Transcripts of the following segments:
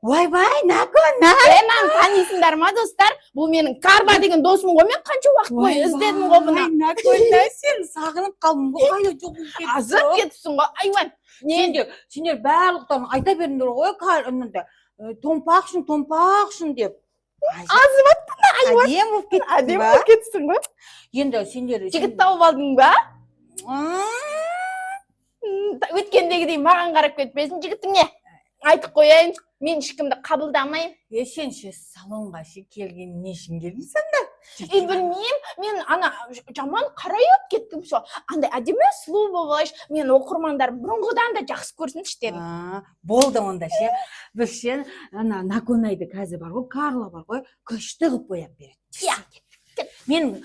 Ойбай, Накона. Мені танисыңдар ма, достар? Бұл менің Карла деген досым ғой. Мен қанша уақыт бойы іздедім ғой бұны. Накона, сен сағынып қалдым ғой. Қайда жоқ кетті. Азып кетсің ғой. Айван. Сендер барлықтарын айта беріңдер ғой, томпақшын деп. Азып аттың, айван. Әдем болып кетсің ғой. Енді сендер... Жігіт тауып алдың ба? Өткендегідей маған қарап кетпесін, жігітіңе. Айтып қояйын, мен ешкімді қабылдамайын. Сен салонға келген не үшін келдің сонда? Білмеймін, мен ана жаман қарайып кеттім сол. Андай әдемі сұлу болайш, мен оқырмандарым бұрынғыдан да жақсы көрсін іштедім. Болды онда ше. Біз ше, Наконайды қазір бар ғой, Карла бар ғой, күшті қып бояп береді. Мен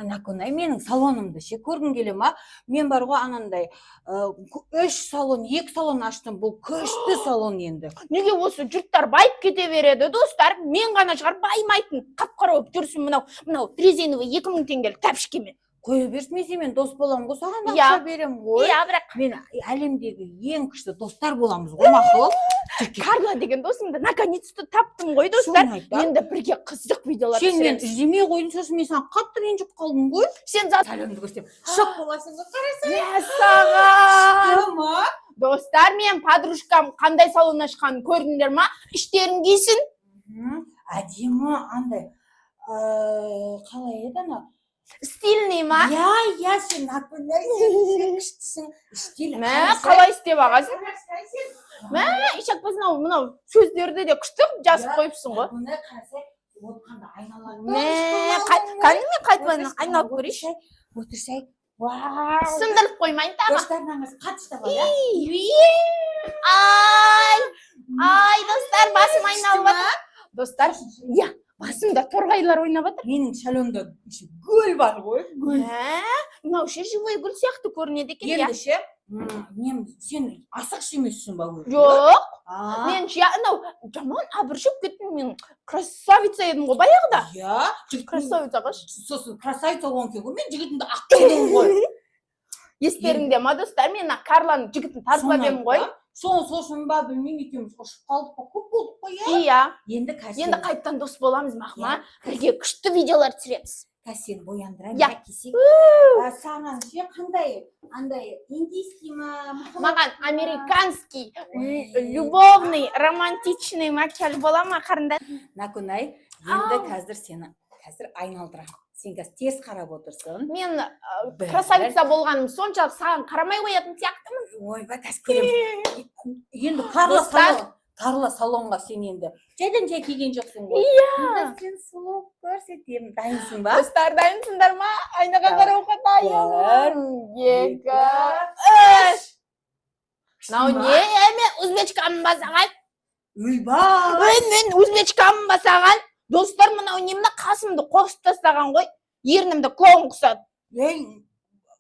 Наконай, менің салонымды ше көргің келе ма? Мен бар ғой анандай 2 салон аштым, бұл күшті салон енді. Неге осы жұрттар байып кете береді, достар? Мен ғана шығар баймайтын, қап-қара болып жүрсін мынау резиновый 2000 теңгелік тәпішкемен. Қоя берсін, мен дос боламын ғой, саған ақша берем ғой. Бірақ мен әлемдегі ең күшті достар боламыз ғой, мақұл. Карла деген досымды наконец-то таптым ғой, достар. Енді бірге қызық видеолар түсіреміз. Сен мен іздемей қойдың, сосын мен саған қатты ренжіп қалдым ғой. Сен сәлемді көрсем, шок боласың ғой, қарасың. Мәссаған. Достар, мен подружкам қандай салон ашқанын көрдіңдер ма? Іштерін кисін. Әдемі андай қалай еді ана? Стильный ма? Я, сен Наконай, сен күштісің. Стиль. Қалай істеп ағасың? Ишак біз мынау сөздерді де күшті жазып қойыпсың ғой. Бұны қарасай, отқанда айналады. Кәдімгі қайтып айналып көрейші. Отырсай. Сындырып қоймайын тағы. Достарынан қатышты ғой, я? Ай, достар, басым айналып атыр. Достар, басымда торғайлар ойнап атыр. Менің шалонда гүл бар ғой, гүл. Мынау ше живой гүл сияқты көрінеді екен. Енді ше, сен асықшы емессің ба? Жоқ. Мен жаман абыржып кеттім, мен красавица едім ғой баяғыда. Красавица қаш. Сосын красавица болған екен ғой, мен жігітімді ақ қылдым ғой. Естеріңде ма, достар, мен Карланың жігітін тартып едім ғой. Сосын ба, білмеймін, екеуміз ұшып қалдық па, көп болдық қой, иә? Енді қайттан дос боламыз мақма, бірге күшті видеолар түсіреміз. Сен бояндырайын, кесек. Саған ше, қандай, андай, индийский ма? Маған американский, любовный, романтичный макияж бола ма, қарында? Наконай, енді қазір сені айналдырам. Сен қазір теріс қарап отырсың. Мен красавица болғаным соншалық саған қарамай қоятын сияқтымын. Ойбай, қазір көрем. Енді Карла салонға сен енді жайдан жай келген жоқсың ғой. Сен сұлу көрсетемін. Дайынсың ба? Достар, дайынсыңдар ма? Айнаға қарауға дайын. 2, 3. Мынау не? Мен өзбечкамын ба саған? Ойбай! Мен өзбечкамын ба саған? Достар, мынау немді қасымды қосып тастаған ғой. Ернімді клоун құсады.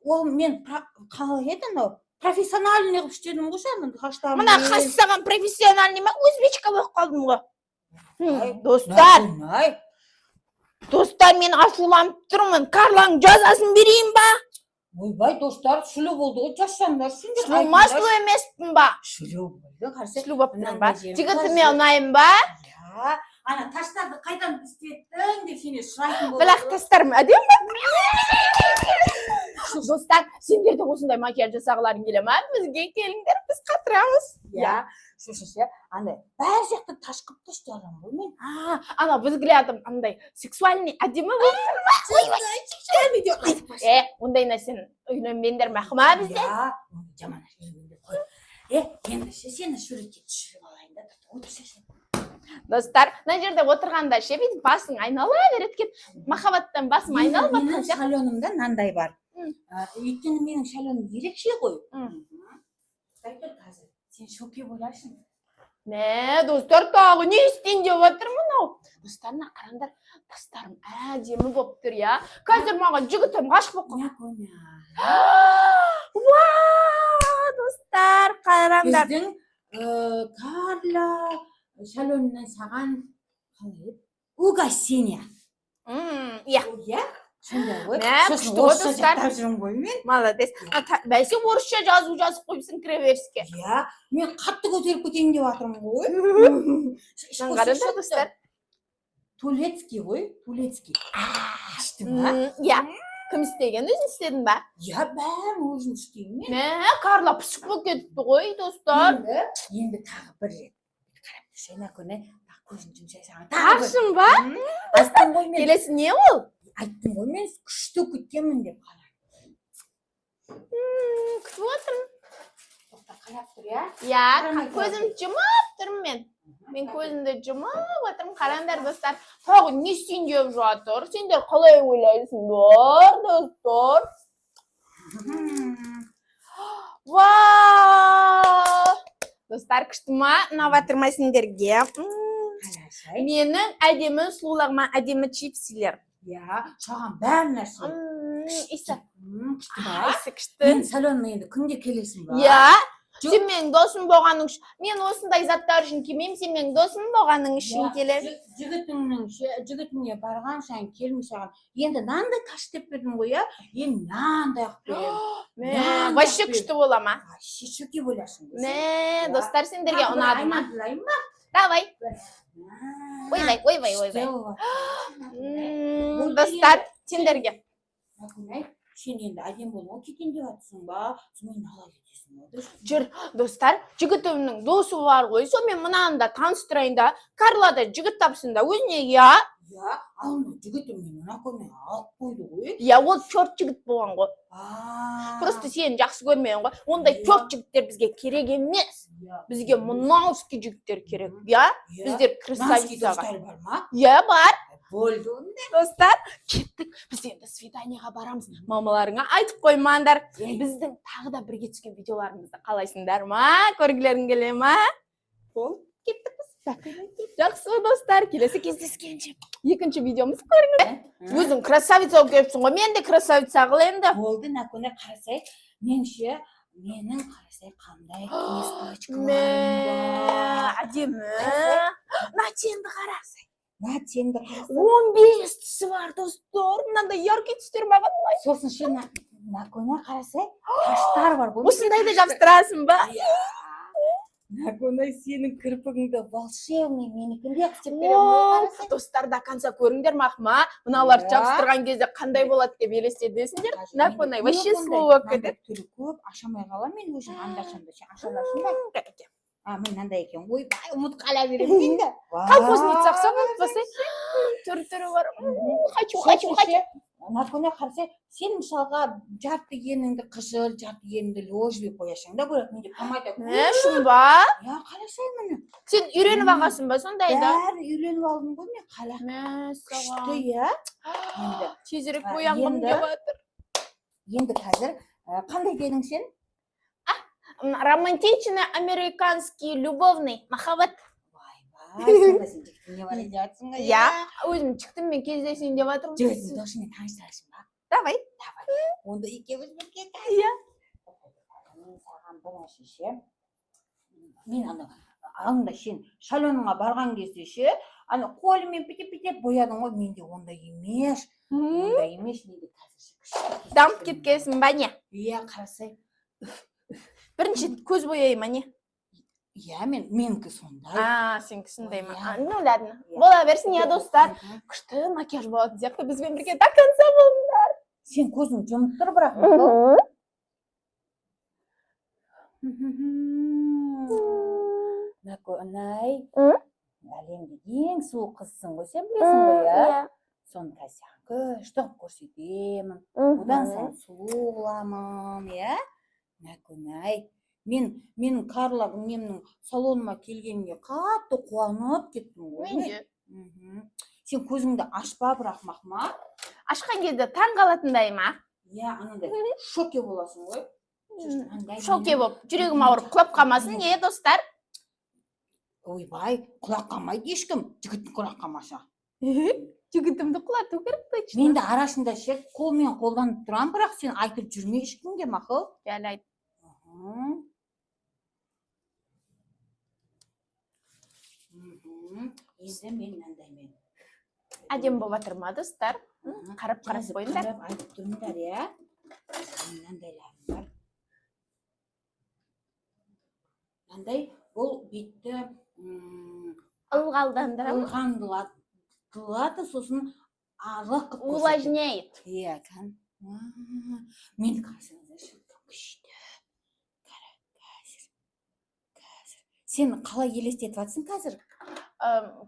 Ол мен қалай еді анау? Профессиональный қып іштедім ғой сәнін қаштамын. Мына қасы саған профессиональный ма? Өзбечка болып қалдым ғой. Достар, мен ашуланып тұрмын. Карланың жазасын берейін ба? Ойбай, достар, шүлі болды ғой, жазсаңдар. Шүлі ма, шүлі емеспін ба? Шүлі болды, қарсы. Шүлі болып тұрмын ба? Жігітіме ұнайын ба? Ана таштарды қайдан істеттің деп сені сұрайтын болды. Бірақ тастарым әдем ба? Достар, сендер де осындай макияж жасағыларың келе ма? Бізге келіңдер, біз қатырамыз. Шөшіше, андай, бәр жақты ташқып таштарым ғой мен. Ана взглядым андай сексуальный әдемі болып тұр ма? Ондай нәрсені үйленбеңдер мақма бізде? Жаман үйленбеңдер қой. Енді сені суретке түсіріп алайын да, отырсың. Достар, мына жерде отырғанда ше, бүйтіп басың айнала береді екен. Махаббаттан басым айналып жатқан менің шалонымда мынандай бар. Өйткені менің шалоным ерекше ғой. Қазір сен шоке боласың. Достар, тағы не істейін деп отыр мынау? Достарына қараңдар, тастарым әдемі болып тұр, я. Қазір маған жігітім ғашық болып қалды. Достар, қараңдар. Біздің Карла шалонынан саған угощение. Иә. Сондай ғой. Мә, Сосын күшті ғой, орысша достар. жаттап жүрмін ғой мен. Молодец. Бәсе орысша жазып қойыпсың кіреберіске. Иә, мен қатты көтеріп кетейін деп жатырмын ғой. Қараңдар, достар. Тулецкий ғой, Тулецкий. Ішті ма? Иә. Кім істеген, өзің істедің ба? Иә, бәрін өзім істеймін мен. Мә, Карла пысық болып кетіпті ғой, достар. Енді тағы бір рет. Қарап тұршы, Накуне, көзін жұмсайсаң. Тағшын ба? Айттым ғой мен. Келесі не ол? Айттым ғой мен күшті күткенмін деп. Күтіп отырмын. Қарап тұр, иә? Иә, көзім жұмып тұрмын мен. Мен көзімді жұмып отырмын. Қараңдар, достар. Тағы не істейін деп жатыр? Сендер қалай ойлайсыңдар, достар? Вау! Достар, күшті ма? Ұнап жатыр ма сендерге? Менің әдемі сұлулығыма әдемі чипсилер. Иә, саған бәрі нәрсе. Иса. Күшті ба? Иса күшті. Мен салонына енді күнде келесің ба? Иә. Сен менің досым болғаның үшін. Мен осындай заттар үшін келмеймін, сен менің досым болғаның үшін келем. Жігітіңе барған сайын келмей саған. Енді нандай таш деп бердім ғой, иә? Енді нандай ақ берем. Вообще күшті бола ма? Шешуге ойласын. Мә, достар, сендерге ұнады ма? Давай. Ойбай. Достар, сендерге. Сен енді әдем болмау кетейін деп жатсың ба? Мен ала кетесің ба? Жүр, достар, жігітімнің досы бар ғой, сонымен мынаны да таныстырайын да. Карла да жігіт тапсын да, өзіне, иә? Иә, ал жігітім мен Накуне алып қойды ғой. Иә, ол 4 жігіт болған ғой. Просто сені жақсы көрмеген ғой. Ондай 4 жігіттер бізге керек емес. Бізге мынауский жігіттер керек, иә? Біздер красавицаға. Иә, бар. Болды онда. Достар, кеттік. Біз енді свиданияға барамыз. Мамаларыңа айтып қоймаңдар. Біздің тағы да бірге түскен видеоларымызды қалайсыңдар ма? Көргілерің келе ма? Бол, кеттік біз. Жақсы достар, келесі кездескенше. Екінші видеомыз көріңіз. Өзің красавица болып келіпсің ғой, мен де красавица қылайын да. Болды, Накуне, қарасай. Меніңше, менің қарасай қандай кисточкаларым бар. Әдемі. Натенді қарасай. 15 түсі бар, достар. Мынандай яркий түстер маған ұнайды. Сосын ше Накуне қарасай, таштар бар ғой. Осындайды жабыстырасың ба? Накуне, сенің кірпігіңді волшебный менікінде қыстеп беремін. Достар, до конца көріңдер мақма. Мыналар жабыстырған кезде қандай болады деп елестетесіңдер. Накуне, вообще сұлу болып кетеді. Түрі көп, ашамай қалам мен өзім анда-шанда. Ашаласын ба? Мен мынандай екен, ойбай, ұмыт қала беремін енді. Колхозница ақсап ұмытпасай. Түрі бар. Хочу. Накуне қарасай, сен мысалға жарты еніңді қыжыр, жарты еніңді ложбей қоясың да көрек, менде помада көп. Шын ба? Я, қарасай мұны. Сен үйреніп ағасың ба сондайды? Бәрі үйреніп алдым ғой мен қала. Күшті, я. Тезірек боянғым деп жатыр. Енді қазір қандай дедің сен? Романтичный американский любовный махаббат. Сонда сен жігітіңе бар жатсың ғой. Я, өзім шықтым мен кездесейін деп жатырмын. Жігітің досымен таныстырасың ба? Давай. Онда екеуміз бірге Иә. Мен саған бір нәрсе ше. Мен анда сен шалоныңа барған кезде ше, қолымен пите-пите боядың ғой, менде ондай емес. Ондай емес, менде қазір Дамып кеткесің ба не? Иә, қарасай. Бірінші көз бояй ма не? Иә, менікі сондай. Сенікі сондай ма? Ну ладно. Бола берсін, я достар. Күшті макияж болатын сияқты бізбен бірге до конца болыңдар. Сен көзің жұмып тұр бірақ. Накуне, әлемде ең сұлу қызсың ғой, сен білесің ғой, иә? Сонда саған күшті көрсетемін. Одан сен сұлу қыламын, иә? Накуне, мен Карла немнің салоныма келгенге қатты қуанып кеттім ғой. Менде. Сен көзіңді ашпа бірақ мақма. Ашқан кезде таң қалатындай ма? Иә, анандай шоке боласың ғой. Шоке болып, жүрегім ауырып құлап қалмасын, не достар? Ойбай, құлап қалмайды ешкім, жігіттің құлап қалмаса. Жігітімді құлату керек точно. Мен де арасында ше қолмен қолданып тұрам, бірақ сен айтып жүрме ешкімге, мақұл? Әлі айт. Енді мен мынандаймен. Әдем болып жатыр ма достар? Қарап қойыңдар. Қарап айтып тұрыңдар, я. Мынандайларым бар. Мынандай бұл бетті ылғалдандырады, сосын арлық қылып көрсетеді. Увлажняет. Иә, мен қарасаңыздаршы, күшті. Қазір. Сен қалай елестетіп жатсың қазір?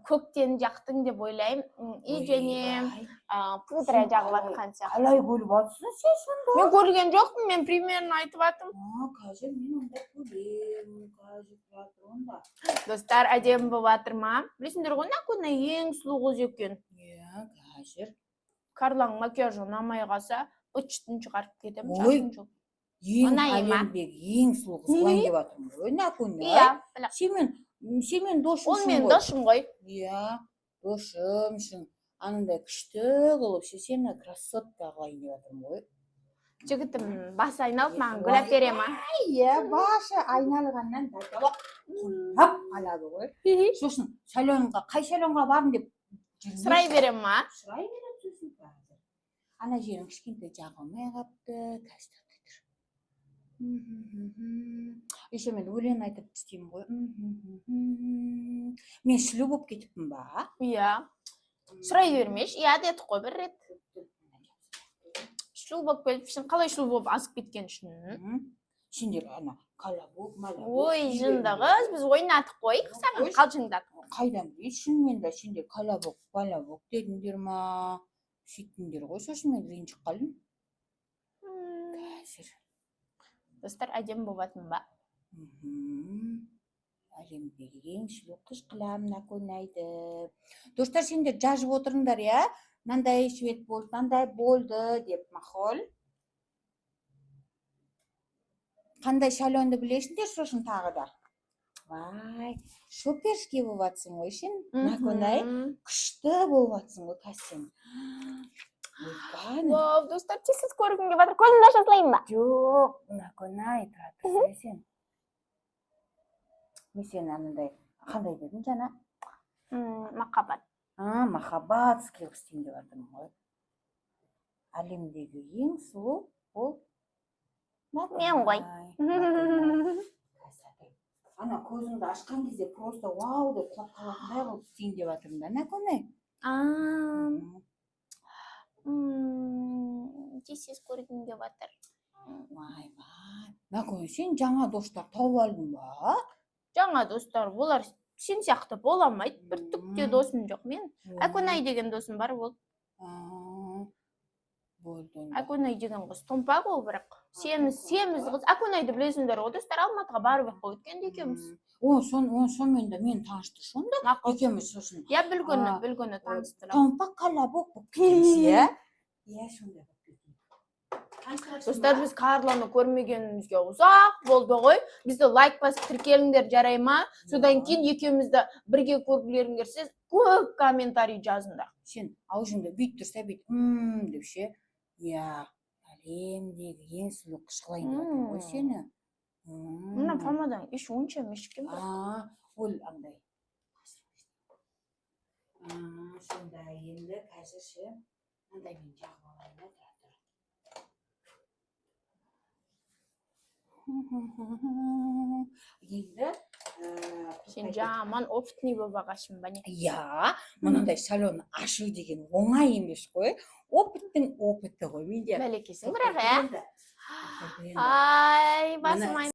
Көктен жақтың деп ойлаймын. И және пудра жағып жатқан сияқты. Қалай көріп жатсың сен сонда? Мен көрген жоқпын, мен примерно айтып жатырмын. Қазір мен онда көремін, қазір жатыр онда. Достар, әдемі болып жатыр ма? Білесіңдер ғой, Накуна ең сұлу қыз екен. Иә, қазір. Карлаң макияжы ұнамай қалса, быт-шытын шығарып кетемін. Ой, ең Ұнай ма? әлемдегі ең сұлу қыз қылайын деп жатырмын ғой, Накуна. Иә, Сен досымсың ол мен ғой. досым ғой. Иә, досымсың. Анандай күшті қылып, сені красотка қылайын деп жатырмын ғой. Жігітім басы айналып маған гүл әпере ма? Иә, башы айналғаннан дайдалап құлап алады ғой. Сосын қай салонға бардың деп Сұрай берем ма? Сұрай берем сосын қазір. Ана жерің кішкентай жағылмай қапты. Қазір еще мен өлең айтып істеймін ғой. Мен шілу болып кетіппін ба? Иә. Сұрай бермеш. Иә деді қой бір рет. Шілу болып кетіпсің. Қалай шілу болып асып кеткен үшін? Сендер ана колобок, малобок. Ой, жынды қыз, біз ойнадық қой. Саған қалжыңдадық. Қайдан білейін, шынымен де сендер колобок, балобок дедіңдер ма? Сөйттіңдер ғой, сосын мен ренжіп қалдым. Қазір. Достар, әдемі болатын ба? Әлемдегі ең сұлу қыз қыламын Накунайды. Достар, сендер жазып отырыңдар, я? Мынандай свет болды, мынандай болды деп мақұл. Қандай салонды білесіңдер сосын тағы да? Вай, суперский болып жатсың ғой сен, Накунай. Күшті болып жатсың ғой кәсен. Вау, достар, тез көргенге батыр. Көзімді ашасылайын ба? Жоқ, Накунай, тұрады сен. Мен сен анандай, қандай дедің жаңа? Махаббат. Махаббатский істейін деп жатырмын ғой. Әлемдегі ең сұлу ол Мен ғой. Ана көзіңді ашқан кезде просто вау деп құлап қалатындай қылып істейін деп жатырмын да, Накунай. Тез көргенге батыр. Вай. Накунай, сен жаңа достар тауып алдың ба? Жаңа достар, олар сен сияқты бола алмайды. Бір түкте досым жоқ мен. Акунай деген досым бар ол. Акунай деген қыз томпақ ол бірақ. Семіз қыз. Акунайды білесіңдер ғой достар, Алматыға барып өткенде екеуміз. Сонымен де мен танышты сонда. Екеуміз сосын. Я білгені таныстырам. Томпақ колобок болып кетеміз, иә? Иә, сонда болып кетеміз. Достар, біз Карланы көрмегенімізге ұзақ болды ғой. Бізді лайк басып тіркеліңдер, жарай ма? Содан кейін екеумізді бірге көргілерің келсе, көп комментарий жазыңдар. Сен аузыңды бүйт тұрса бүйт, деп ше. Иә, әлемдегі ең сұлу қыз қылайын деп жатырмын ғой сені. Мына помадаң еш онша мешкен бір. Ол андай. Сонда енді қазір ше, андай мен жағып алайын. Енді Сен жаман опытный болып ағашым ба не? Иә, мынандай салон ашу деген оңай емес қой. Опыттың опыты ғой менде. Бәлекесің бірақ, ә? Ай, басым